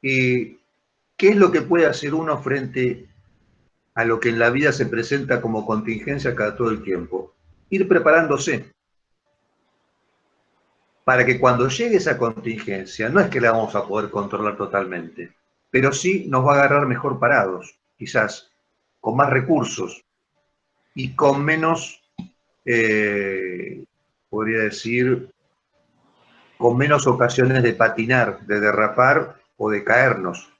[SPEAKER 2] ¿qué es lo que puede hacer uno frente a lo que en la vida se presenta como contingencia cada todo el tiempo? Ir preparándose para que cuando llegue esa contingencia, no es que la vamos a poder controlar totalmente, pero sí nos va a agarrar mejor parados, quizás con más recursos y con menos, podría decir, con menos ocasiones de patinar, de derrapar o de caernos.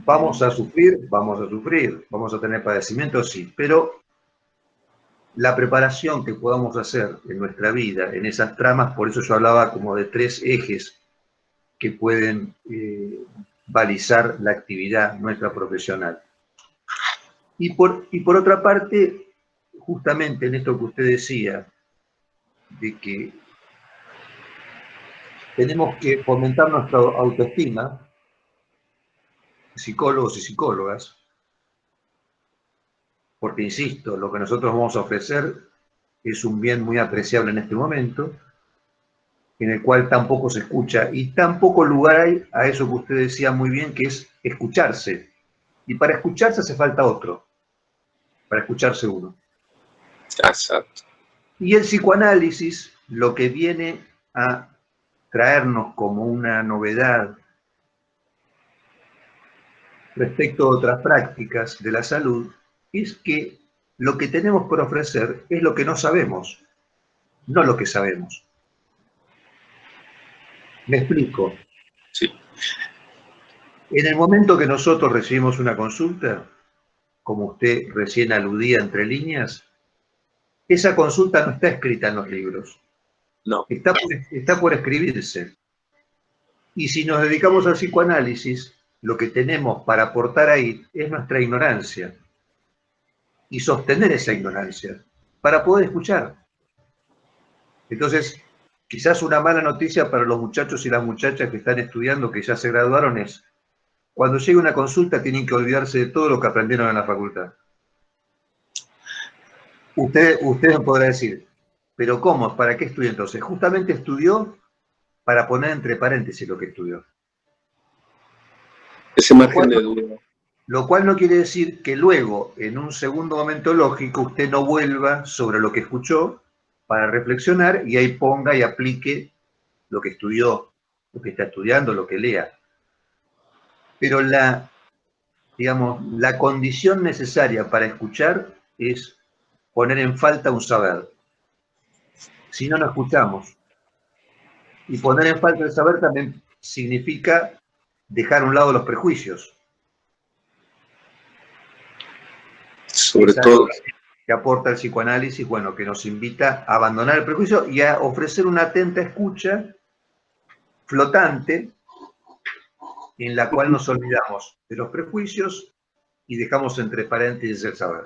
[SPEAKER 2] Vamos a sufrir, vamos a tener padecimientos, sí, pero la preparación que podamos hacer en nuestra vida, en esas tramas, por eso yo hablaba como de 3 ejes que pueden balizar la actividad nuestra profesional. Y por otra parte, justamente en esto que usted decía, de que tenemos que fomentar nuestra autoestima, psicólogos y psicólogas, porque insisto, lo que nosotros vamos a ofrecer es un bien muy apreciable en este momento, en el cual tampoco se escucha y tampoco lugar hay a eso que usted decía muy bien, que es escucharse. Y para escucharse hace falta otro, para escucharse uno.
[SPEAKER 1] Exacto.
[SPEAKER 2] Y el psicoanálisis lo que viene a traernos como una novedad respecto a otras prácticas de la salud es que lo que tenemos por ofrecer es lo que no sabemos, no lo que sabemos. ¿Me explico?
[SPEAKER 1] Sí.
[SPEAKER 2] En el momento que nosotros recibimos una consulta, como usted recién aludía entre líneas, esa consulta no está escrita en los libros.
[SPEAKER 1] No.
[SPEAKER 2] Está por escribirse. Y si nos dedicamos al psicoanálisis, lo que tenemos para aportar ahí es nuestra ignorancia. Y sostener esa ignorancia para poder escuchar. Entonces, quizás una mala noticia para los muchachos y las muchachas que están estudiando, que ya se graduaron, es cuando llegue una consulta tienen que olvidarse de todo lo que aprendieron en la facultad. Usted me podrá decir, ¿Pero cómo? ¿Para qué estudió entonces? Justamente estudió para poner entre paréntesis lo que estudió.
[SPEAKER 1] Ese margen de duda.
[SPEAKER 2] Lo cual no quiere decir que luego, en un segundo momento lógico, usted no vuelva sobre lo que escuchó para reflexionar y ahí ponga y aplique lo que estudió, lo que está estudiando, lo que lea. Pero digamos, la condición necesaria para escuchar es poner en falta un saber. Si no, no escuchamos. Y poner en falta el saber también significa dejar a un lado los prejuicios.
[SPEAKER 1] Sobre todo.
[SPEAKER 2] Que aporta el psicoanálisis, bueno, que nos invita a abandonar el prejuicio y a ofrecer una atenta escucha flotante en la cual nos olvidamos de los prejuicios y dejamos entre paréntesis el saber.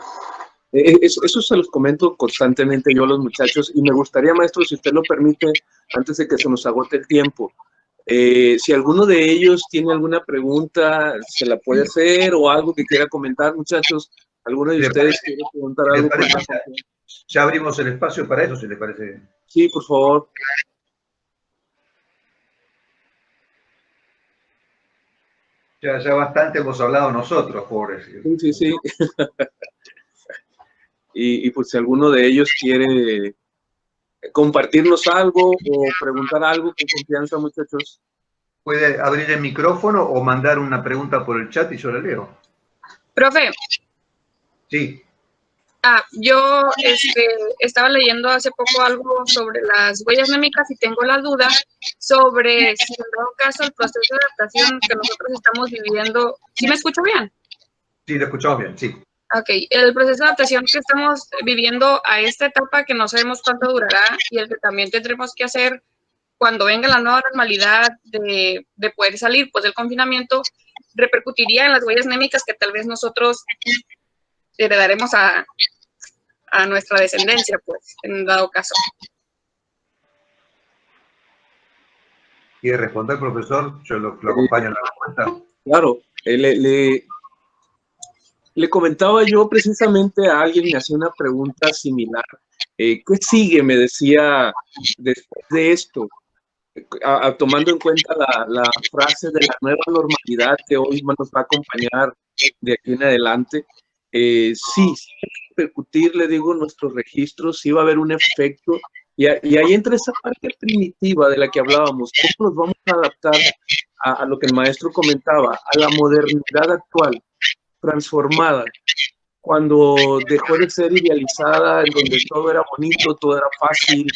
[SPEAKER 1] Eso se los comento constantemente yo a los muchachos y me gustaría, maestro, si usted lo permite, antes de que se nos agote el tiempo, si alguno de ellos tiene alguna pregunta, se la puede hacer o algo que quiera comentar, muchachos. ¿Alguno de ustedes quiere preguntar algo?
[SPEAKER 2] Ya abrimos el espacio para eso, si les parece.
[SPEAKER 1] Sí, por favor.
[SPEAKER 2] Ya bastante hemos hablado nosotros, pobres.
[SPEAKER 1] Sí. y pues si alguno de ellos quiere compartirnos algo o preguntar algo con confianza, muchachos.
[SPEAKER 2] Puede abrir el micrófono o mandar una pregunta por el chat y yo la leo.
[SPEAKER 3] Profe.
[SPEAKER 2] Sí.
[SPEAKER 3] Yo estaba leyendo hace poco algo sobre las huellas némicas y tengo la duda sobre si en dado caso el proceso de adaptación que nosotros estamos viviendo, ¿sí me escucho bien?
[SPEAKER 2] Sí, lo escuchamos bien, sí.
[SPEAKER 3] Ok, el proceso de adaptación que estamos viviendo a esta etapa que no sabemos cuánto durará y el que también tendremos que hacer cuando venga la nueva normalidad de poder salir pues del confinamiento, repercutiría en las huellas némicas que tal vez nosotros heredaremos a nuestra descendencia, pues, en dado caso.
[SPEAKER 2] ¿Quiere responder, profesor? Yo lo acompaño en la respuesta.
[SPEAKER 1] Claro, le comentaba yo precisamente a alguien, me hacía una pregunta similar. ¿Qué sigue? Me decía después de esto, tomando en cuenta la frase de la nueva normalidad que hoy nos va a acompañar de aquí en adelante. Sí, repercutir, le digo, nuestros registros, sí va a haber un efecto. Y ahí entra esa parte primitiva de la que hablábamos. ¿Cómo nos vamos a adaptar a lo que el maestro comentaba, a la modernidad actual, transformada, cuando dejó de ser idealizada, en donde todo era bonito, todo era fácil,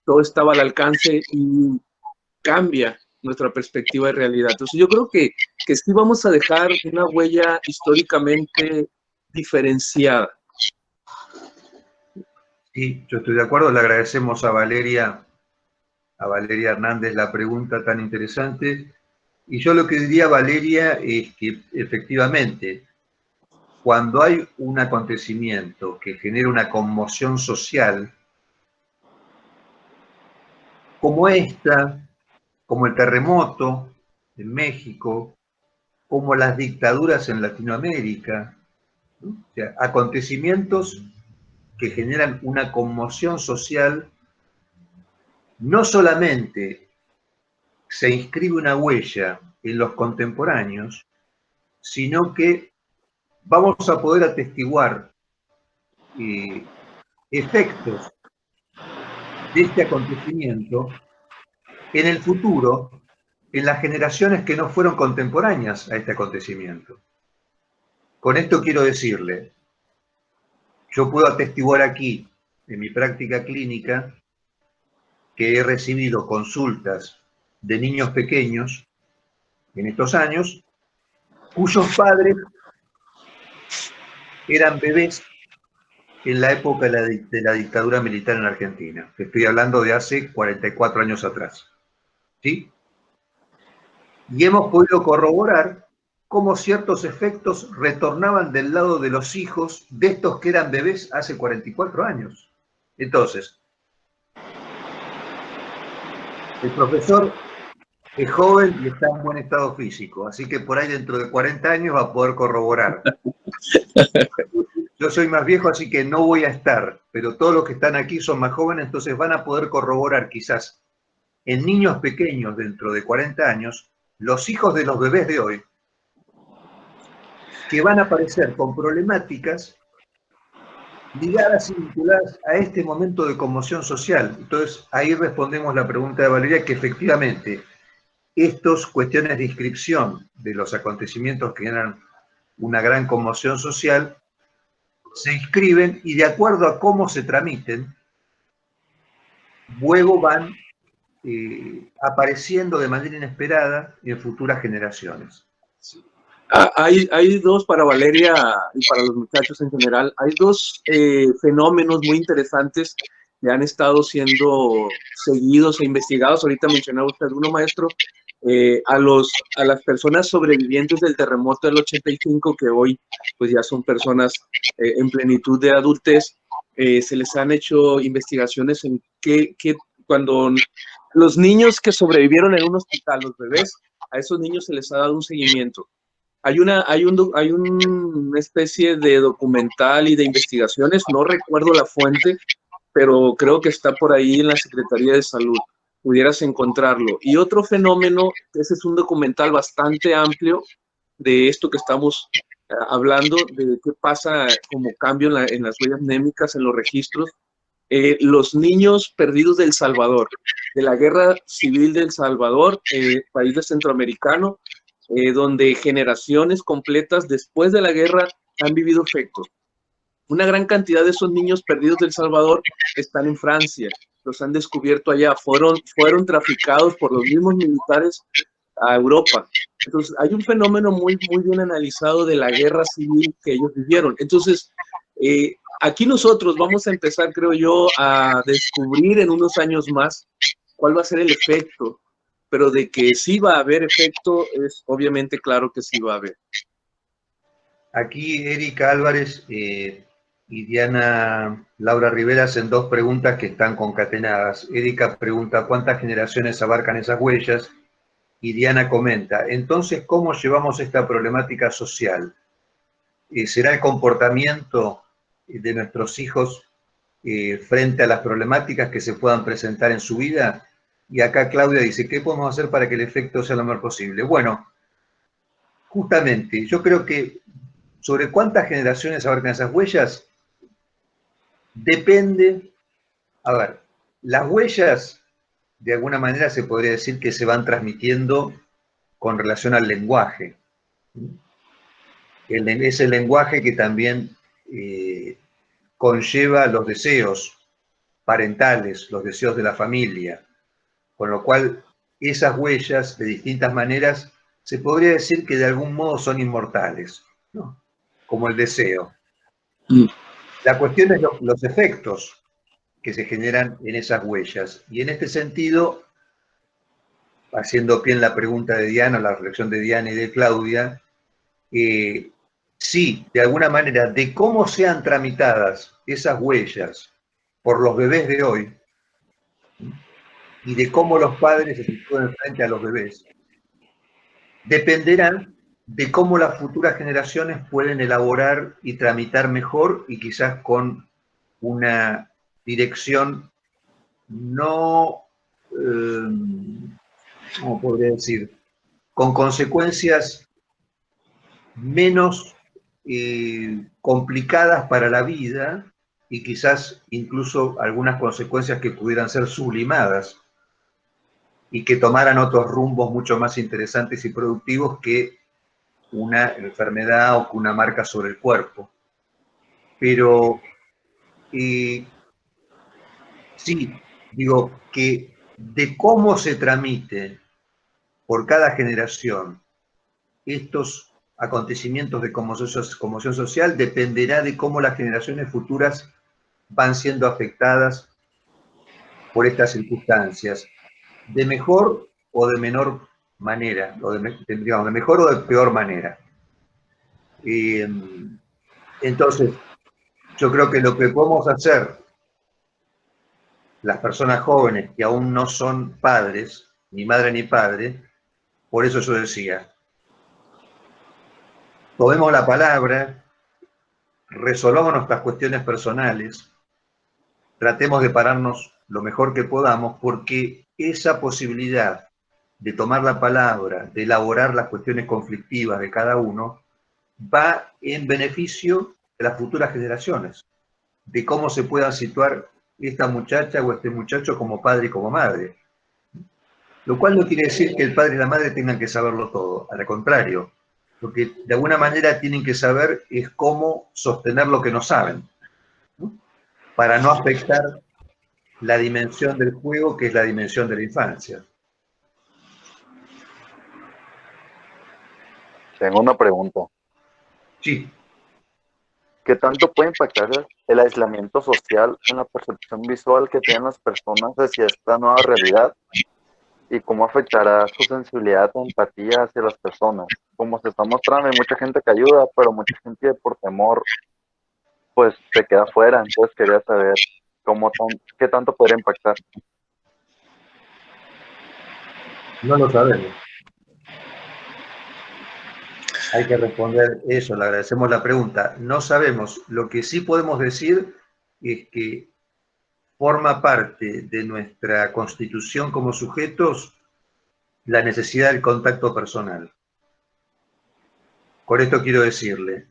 [SPEAKER 1] todo estaba al alcance y cambia nuestra perspectiva de realidad? Entonces yo creo que sí vamos a dejar una huella históricamente diferenciada.
[SPEAKER 2] Sí, yo estoy de acuerdo, le agradecemos a Valeria Hernández la pregunta tan interesante. Y yo lo que diría, Valeria, es que efectivamente, cuando hay un acontecimiento que genera una conmoción social, como esta, como el terremoto en México, como las dictaduras en Latinoamérica, ¿no? O sea, acontecimientos que generan una conmoción social, no solamente se inscribe una huella en los contemporáneos, sino que vamos a poder atestiguar efectos de este acontecimiento en el futuro, en las generaciones que no fueron contemporáneas a este acontecimiento. Con esto quiero decirle, yo puedo atestiguar aquí, en mi práctica clínica, que he recibido consultas de niños pequeños en estos años, cuyos padres eran bebés en la época de la dictadura militar en Argentina. Estoy hablando de hace 44 años atrás. ¿Sí? Y hemos podido corroborar cómo ciertos efectos retornaban del lado de los hijos de estos que eran bebés hace 44 años. Entonces, el profesor es joven y está en buen estado físico, así que por ahí dentro de 40 años va a poder corroborar Yo soy más viejo, así que no voy a estar, pero todos los que están aquí son más jóvenes, entonces van a poder corroborar quizás en niños pequeños dentro de 40 años, los hijos de los bebés de hoy, que van a aparecer con problemáticas ligadas y vinculadas a este momento de conmoción social. Entonces, ahí respondemos la pregunta de Valeria, que efectivamente estas cuestiones de inscripción de los acontecimientos que generan una gran conmoción social se inscriben y de acuerdo a cómo se tramiten, luego van apareciendo de manera inesperada en futuras generaciones.
[SPEAKER 1] Hay dos, para Valeria y para los muchachos en general, hay dos fenómenos muy interesantes que han estado siendo seguidos e investigados. Ahorita mencionaba usted uno, maestro, a las personas sobrevivientes del terremoto del 85, que hoy pues ya son personas en plenitud de adultez. Se les han hecho investigaciones en que cuando los niños que sobrevivieron en un hospital, los bebés, a esos niños se les ha dado un seguimiento. Hay una especie de documental y de investigaciones, no recuerdo la fuente, pero creo que está por ahí en la Secretaría de Salud, pudieras encontrarlo. Y otro fenómeno, ese es un documental bastante amplio de esto que estamos hablando, de qué pasa como cambio en las huellas mnémicas, en los registros. Los niños perdidos de El Salvador, de la guerra civil de El Salvador, país centroamericano, donde generaciones completas después de la guerra han vivido efectos. Una gran cantidad de esos niños perdidos de El Salvador están en Francia, los han descubierto allá, fueron traficados por los mismos militares a Europa. Entonces, hay un fenómeno muy bien analizado de la guerra civil que ellos vivieron. Entonces, aquí nosotros vamos a empezar, creo yo, a descubrir en unos años más cuál va a ser el efecto, pero de que sí va a haber efecto, es obviamente claro que sí va a haber.
[SPEAKER 2] Aquí Erika Álvarez y Diana Laura Rivera hacen dos preguntas que están concatenadas. Erika pregunta ¿cuántas generaciones abarcan esas huellas? Y Diana comenta, entonces, ¿cómo llevamos esta problemática social? ¿Será el comportamiento de nuestros hijos frente a las problemáticas que se puedan presentar en su vida? Y acá Claudia dice, ¿qué podemos hacer para que el efecto sea lo mejor posible? Bueno, justamente, yo creo que sobre cuántas generaciones abarcan esas huellas, depende, a ver, las huellas de alguna manera se podría decir que se van transmitiendo con relación al lenguaje. Es el lenguaje que también conlleva los deseos parentales, los deseos de la familia, con lo cual esas huellas de distintas maneras se podría decir que de algún modo son inmortales, ¿no? Como el deseo. La cuestión es los efectos que se generan en esas huellas. Y en este sentido, haciendo pie en la pregunta de Diana, la reflexión de Diana y de Claudia, sí, de alguna manera, de cómo sean tramitadas esas huellas por los bebés de hoy y de cómo los padres se sitúan frente a los bebés, dependerán de cómo las futuras generaciones pueden elaborar y tramitar mejor y quizás con una dirección no, ¿cómo podría decir? Con consecuencias menos complicadas para la vida y quizás incluso algunas consecuencias que pudieran ser sublimadas y que tomaran otros rumbos mucho más interesantes y productivos que una enfermedad o que una marca sobre el cuerpo. Pero sí, digo que de cómo se tramite por cada generación estos acontecimientos de conmoción social dependerá de cómo las generaciones futuras van siendo afectadas por estas circunstancias, de mejor o de menor manera, o digamos, de mejor o de peor manera. Entonces, yo creo que lo que podemos hacer las personas jóvenes que aún no son padres, ni madre ni padre, por eso yo decía, tomemos la palabra, resolvamos nuestras cuestiones personales, tratemos de pararnos lo mejor que podamos, porque esa posibilidad de tomar la palabra, de elaborar las cuestiones conflictivas de cada uno, va en beneficio de las futuras generaciones, de cómo se pueda situar esta muchacha o este muchacho como padre y como madre. Lo cual no quiere decir que el padre y la madre tengan que saberlo todo, al contrario. Lo que de alguna manera tienen que saber es cómo sostener lo que no saben, ¿no? Para no afectar la dimensión del juego, que es la dimensión de la infancia.
[SPEAKER 4] Tengo una pregunta.
[SPEAKER 2] Sí.
[SPEAKER 4] ¿Qué tanto puede impactar el aislamiento social en la percepción visual que tienen las personas hacia esta nueva realidad? ¿Y cómo afectará su sensibilidad o empatía hacia las personas? Como se está mostrando, hay mucha gente que ayuda, pero mucha gente por temor, pues se queda fuera. Entonces quería saber qué tanto podría impactar.
[SPEAKER 2] No lo sabemos. Hay que responder eso, le agradecemos la pregunta. No sabemos. Lo que sí podemos decir es que forma parte de nuestra constitución como sujetos la necesidad del contacto personal. Con esto quiero decirle,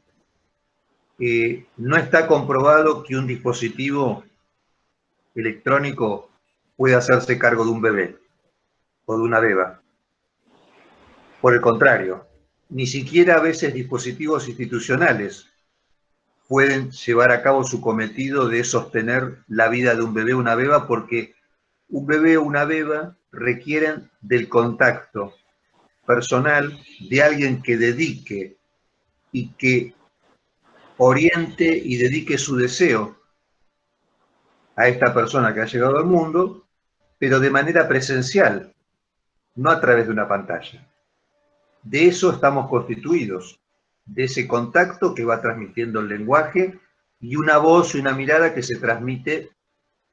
[SPEAKER 2] no está comprobado que un dispositivo electrónico pueda hacerse cargo de un bebé o de una beba. Por el contrario, ni siquiera a veces dispositivos institucionales pueden llevar a cabo su cometido de sostener la vida de un bebé o una beba, porque un bebé o una beba requieren del contacto personal de alguien que dedique y que oriente y dedique su deseo a esta persona que ha llegado al mundo, pero de manera presencial, no a través de una pantalla. De eso estamos constituidos, de ese contacto que va transmitiendo el lenguaje y una voz y una mirada que se transmite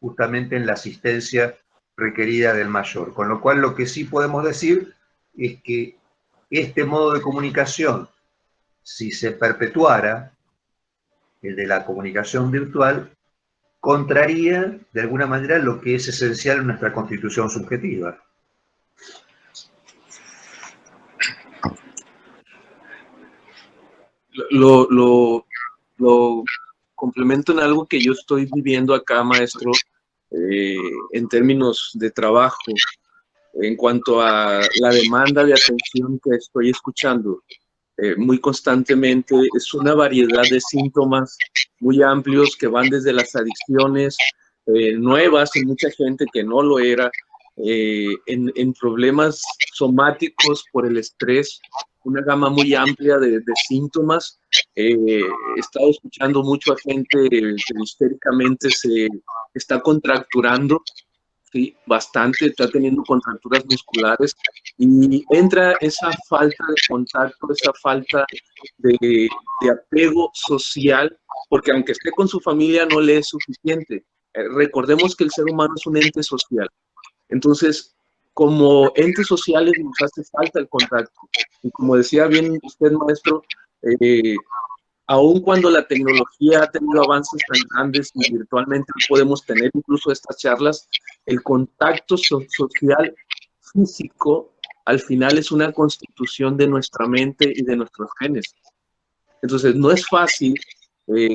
[SPEAKER 2] justamente en la asistencia requerida del mayor. Con lo cual lo que sí podemos decir es que este modo de comunicación, si se perpetuara, el de la comunicación virtual, contraría de alguna manera lo que es esencial en nuestra constitución subjetiva.
[SPEAKER 1] Lo complemento en algo que yo estoy viviendo acá, maestro, en términos de trabajo, en cuanto a la demanda de atención que estoy escuchando muy constantemente. Es una variedad de síntomas muy amplios que van desde las adicciones nuevas en mucha gente que no lo era, en problemas somáticos por el estrés, una gama muy amplia de síntomas. He estado escuchando mucho a gente que histéricamente se está contracturando, sí, bastante, está teniendo contracturas musculares, y entra esa falta de contacto, esa falta de apego social, porque aunque esté con su familia no le es suficiente. Recordemos que el ser humano es un ente social. Entonces, como entes sociales nos hace falta el contacto. Y como decía bien usted, maestro, aun cuando la tecnología ha tenido avances tan grandes y virtualmente podemos tener incluso estas charlas, el contacto social físico al final es una constitución de nuestra mente y de nuestros genes. Entonces no es fácil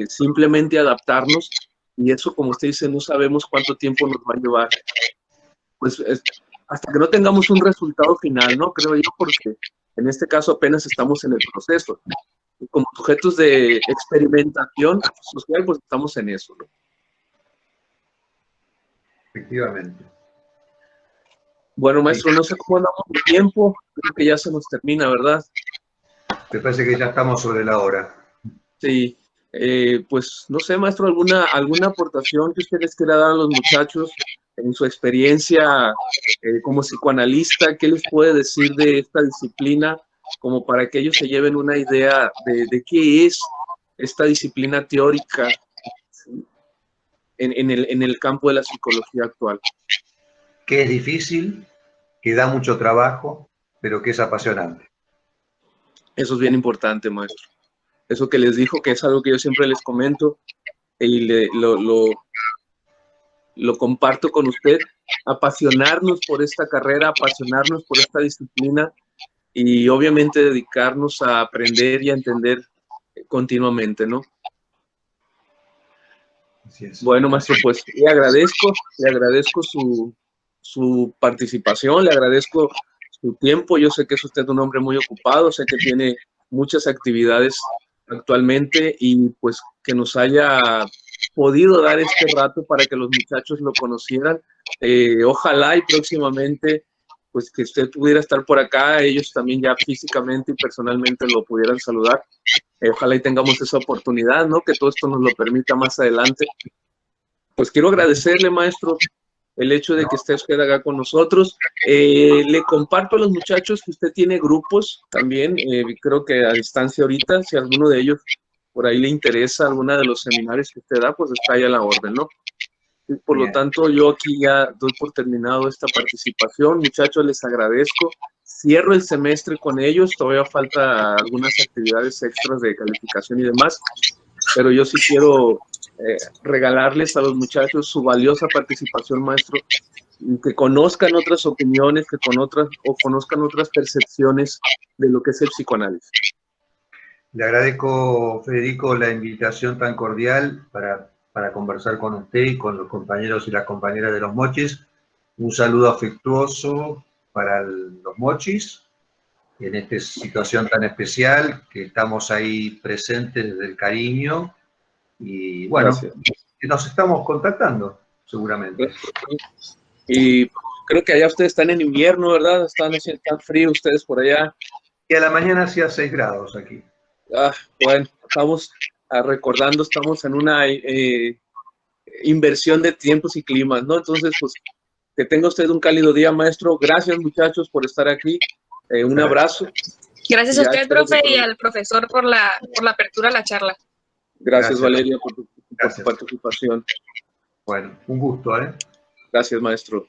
[SPEAKER 1] simplemente adaptarnos, y eso, como usted dice, no sabemos cuánto tiempo nos va a llevar. Pues hasta que no tengamos un resultado final, ¿no? Creo yo, porque en este caso apenas estamos en el proceso. Y como sujetos de experimentación social, pues estamos en eso, ¿no?
[SPEAKER 2] Efectivamente.
[SPEAKER 1] Bueno, maestro, no sé cómo andamos de tiempo, creo que ya se nos termina, ¿verdad?
[SPEAKER 2] Me parece que ya estamos sobre la hora.
[SPEAKER 1] Sí, pues no sé, maestro, alguna aportación que usted les quiera dar a los muchachos en su experiencia como psicoanalista. ¿Qué les puede decir de esta disciplina, como para que ellos se lleven una idea de qué es esta disciplina teórica, ¿sí?, en el campo de la psicología actual?
[SPEAKER 2] Que es difícil, que da mucho trabajo, pero que es apasionante.
[SPEAKER 1] Eso es bien importante, maestro. eso que les dijo, que es algo que yo siempre les comento y lo comparto con usted, apasionarnos por esta carrera, apasionarnos por esta disciplina y obviamente dedicarnos a aprender y a entender continuamente, ¿no?
[SPEAKER 2] Así es.
[SPEAKER 1] Bueno, maestro, pues le agradezco su participación, le agradezco su tiempo. Yo sé que es usted un hombre muy ocupado, sé que tiene muchas actividades actualmente y pues que nos haya podido dar este rato para que los muchachos lo conocieran. Ojalá y próximamente pues que usted pudiera estar por acá, ellos también ya físicamente y personalmente lo pudieran saludar. Ojalá y tengamos esa oportunidad, ¿no? Que todo esto nos lo permita más adelante. Pues quiero agradecerle, maestro, el hecho de que esté usted acá con nosotros. Le comparto a los muchachos que usted tiene grupos también, creo que a distancia ahorita, si alguno de ellos por ahí le interesa alguna de los seminarios que usted da, pues está ahí a la orden, ¿no? Y por lo tanto, yo aquí ya doy por terminado esta participación. Muchachos, les agradezco. Cierro el semestre con ellos. Todavía falta algunas actividades extras de calificación y demás. Pero yo sí quiero regalarles a los muchachos su valiosa participación, maestro, y que conozcan otras opiniones, que conozcan otras percepciones de lo que es el psicoanálisis.
[SPEAKER 2] Le agradezco, Federico, la invitación tan cordial para conversar con usted y con los compañeros y las compañeras de los Mochis. Un saludo afectuoso para los Mochis en esta situación tan especial, que estamos ahí presentes desde el cariño. Y bueno, nos estamos contactando, seguramente.
[SPEAKER 1] Y creo que allá ustedes están en invierno, ¿verdad? Están tan frío ustedes por allá.
[SPEAKER 2] Y a la mañana hacía 6 grados aquí.
[SPEAKER 1] Bueno, estamos recordando, estamos en una inversión de tiempos y climas, ¿no? Entonces, pues, que tenga usted un cálido día, maestro. Gracias, muchachos, por estar aquí. Un abrazo.
[SPEAKER 3] Gracias a usted, profe, y al profesor por la apertura a la charla.
[SPEAKER 1] Gracias, Valeria, por tu participación.
[SPEAKER 2] Bueno, un gusto, ¿eh?
[SPEAKER 1] Gracias, maestro.